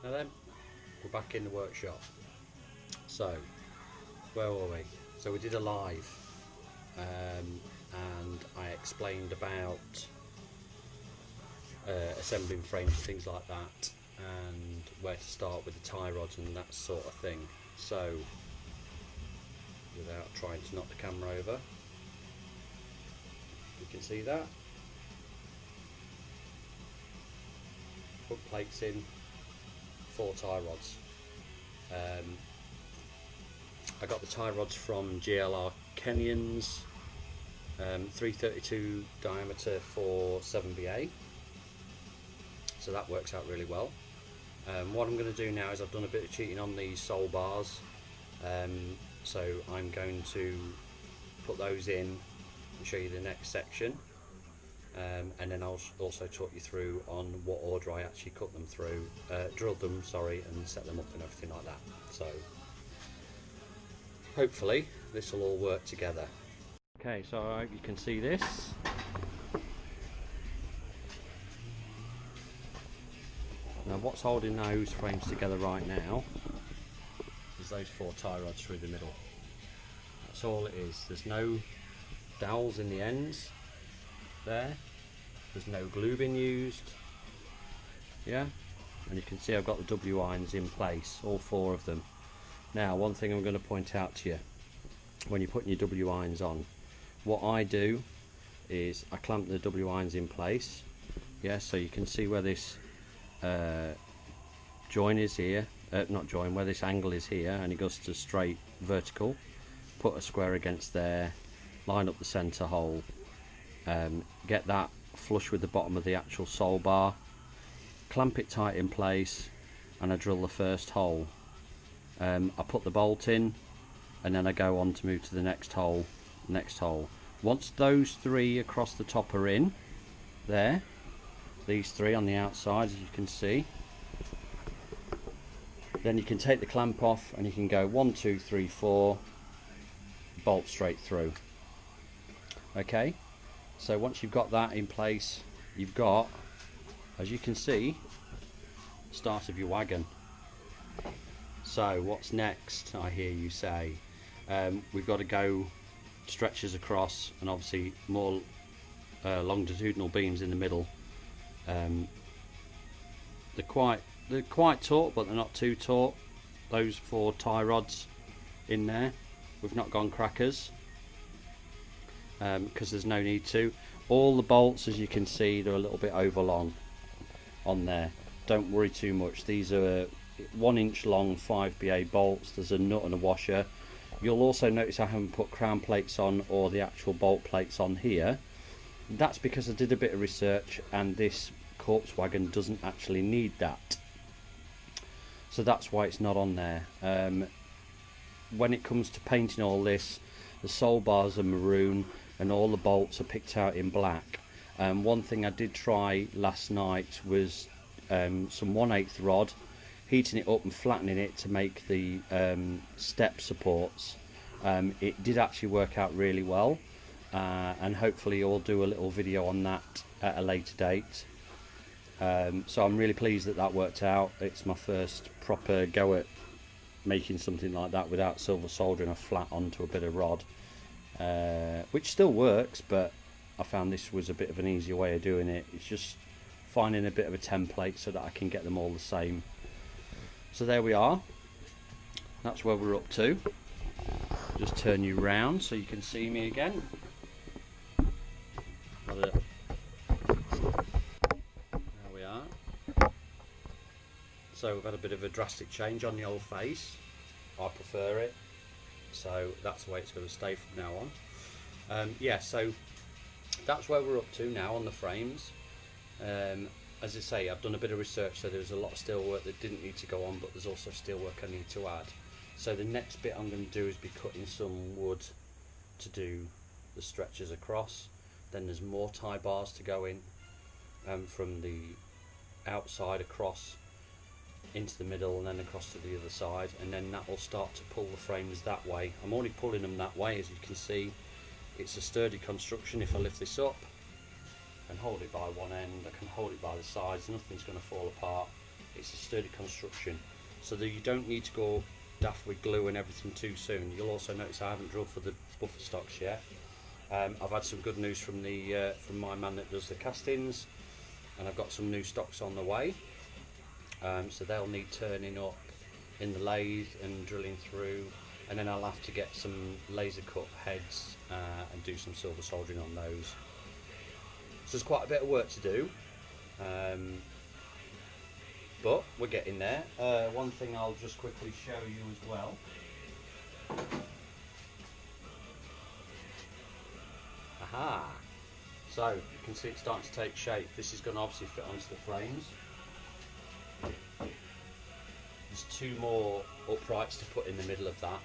Now then, we're back in the workshop. So, where were we? So we did a live, and I explained about assembling frames and things like that, and where to start with the tie rods and that sort of thing. So, without trying to knock the camera over, you can see that. Put plates in, 4 tie rods. I got the tie rods from GLR Kenyans, 332 diameter for 7BA, so that works out really well. What I'm going to do now is I've done a bit of cheating on these sole bars, so I'm going to put those in and show you the next section, and then I'll also talk you through on what order I actually cut them through, drilled them, sorry, and set them up and everything like that. So hopefully this will all work together. Okay, so I hope you can see this. Now what's holding those frames together right now is those 4 tie rods through the middle. That's all it is. There's no dowels in the ends there. There's no glue being used. Yeah, and you can see I've got the W-irons in place, all 4 of them. Now one thing I'm going to point out to you, when you're putting your W-irons on, what I do is I clamp the W-irons in place, yeah, so you can see where this join is here, not join, where this angle is here, and it goes to straight vertical. Put a square against there, line up the centre hole, get that flush with the bottom of the actual sole bar, clamp it tight in place, and I drill the first hole. I put the bolt in, and then I go on to move to the next hole, Once those 3 across the top are in, there, these 3 on the outside, as you can see, then you can take the clamp off and you can go 1, 2, 3, 4, bolt straight through. Okay, so once you've got that in place, you've got, as you can see, start of your wagon. So what's next, I hear you say? We've got to go stretchers across, and obviously more longitudinal beams in the middle. They're quite taut, but they're not too taut. Those 4 tie rods in there, we've not gone crackers, because there's no need to. All the bolts, as you can see, they're a little bit over long on there. Don't worry too much. These are 1 inch long 5BA bolts. There's a nut and a washer. You'll also notice I haven't put crown plates on or the actual bolt plates on here. That's because I did a bit of research, and this corpse wagon doesn't actually need that, so that's why it's not on there. When it comes to painting all this, the sole bars are maroon and all the bolts are picked out in black. One thing I did try last night was some 1/8 rod, heating it up and flattening it to make the step supports. It did actually work out really well, and hopefully I'll do a little video on that at a later date. So I'm really pleased that that worked out. It's my first proper go at making something like that without silver soldering a flat onto a bit of rod, which still works, but I found this was a bit of an easier way of doing it. It's just finding a bit of a template so that I can get them all the same. So there we are, that's where we're up to. Just turn you round so you can see me again. There we are. So we've had a bit of a drastic change on the old face. I prefer it, so that's the way it's going to stay from now on. Yeah, so that's where we're up to now on the frames. As I say, I've done a bit of research, so there's a lot of steel work that didn't need to go on, but there's also steel work I need to add. So the next bit I'm going to do is be cutting some wood to do the stretchers across. Then there's more tie bars to go in, from the outside across into the middle and then across to the other side, and then that will start to pull the frames that way. I'm already pulling them that way, as you can see. It's a sturdy construction. If I lift this up and hold it by one end, I can hold it by the sides, nothing's going to fall apart. it's a sturdy construction, so that you don't need to go daft with glue and everything too soon. You'll also notice I haven't drilled for the buffer stocks yet. I've had some good news from my man that does the castings, and I've got some new stocks on the way. So they'll need turning up in the lathe and drilling through, and then I'll have to get some laser cut heads and do some silver soldering on those. So there's quite a bit of work to do, but we're getting there. One thing I'll just quickly show you as well. Aha! So you can see it's starting to take shape. This is going to obviously fit onto the frames. There's 2 more uprights to put in the middle of that,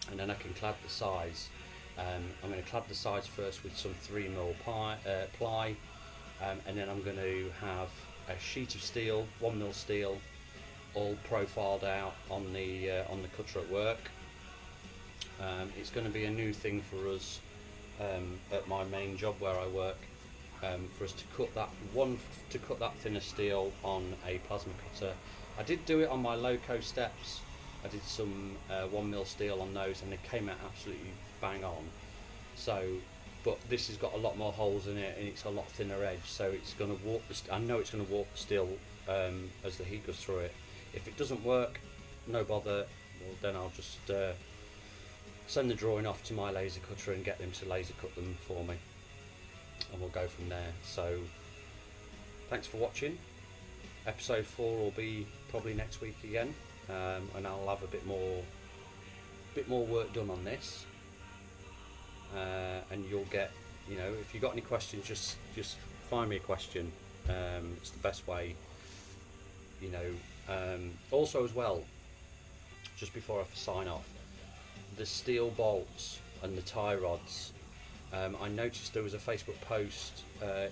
and then I can clad the sides. I'm going to clad the sides first with some 3mm ply, and then I'm going to have a sheet of steel, 1mm steel, all profiled out on the cutter at work. It's going to be a new thing for us at my main job where I work, for us to cut that thinner steel on a plasma cutter. I did do it on my loco steps. I did some 1mm steel on those, and they came out absolutely bang on. So, but this has got a lot more holes in it, and it's a lot thinner edge, so it's going to warp I know it's going to warp the steel as the heat goes through it. If it doesn't work, no bother. Well, then I'll just send the drawing off to my laser cutter and get them to laser cut them for me, and we'll go from there. So thanks for watching. Episode 4 will be probably next week again, and I'll have a bit more work done on this, and you'll get, you know, if you've got any questions, just find me a question. It's the best way, you know. Also as well, just before I sign off, the steel bolts and the tie rods, I noticed there was a Facebook post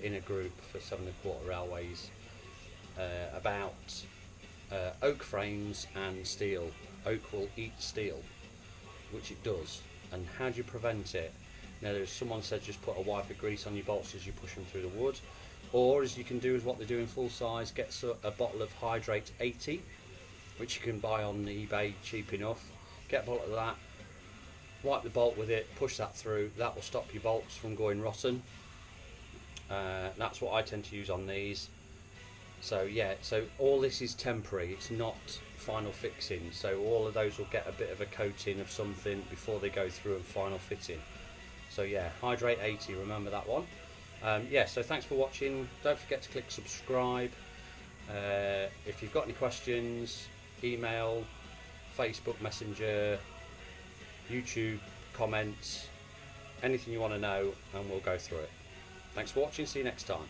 in a group for 7 1/4 railways about oak frames and steel. Oak will eat steel, which it does, and how do you prevent it? Now, there's someone said just put a wipe of grease on your bolts as you push them through the wood, or as you can do is what they do in full size, get a bottle of Hydrate 80, which you can buy on eBay cheap enough. Get a bottle of that, wipe the bolt with it, push that through. That will stop your bolts from going rotten. That's what I tend to use on these. So yeah, so all this is temporary, it's not final fixing, so all of those will get a bit of a coating of something before they go through and final fitting. So yeah, Hydrate 80, remember that one. Yeah, so thanks for watching. Don't forget to click subscribe. If you've got any questions, email, Facebook Messenger, YouTube comments, anything you want to know, and we'll go through it. Thanks for watching, see you next time.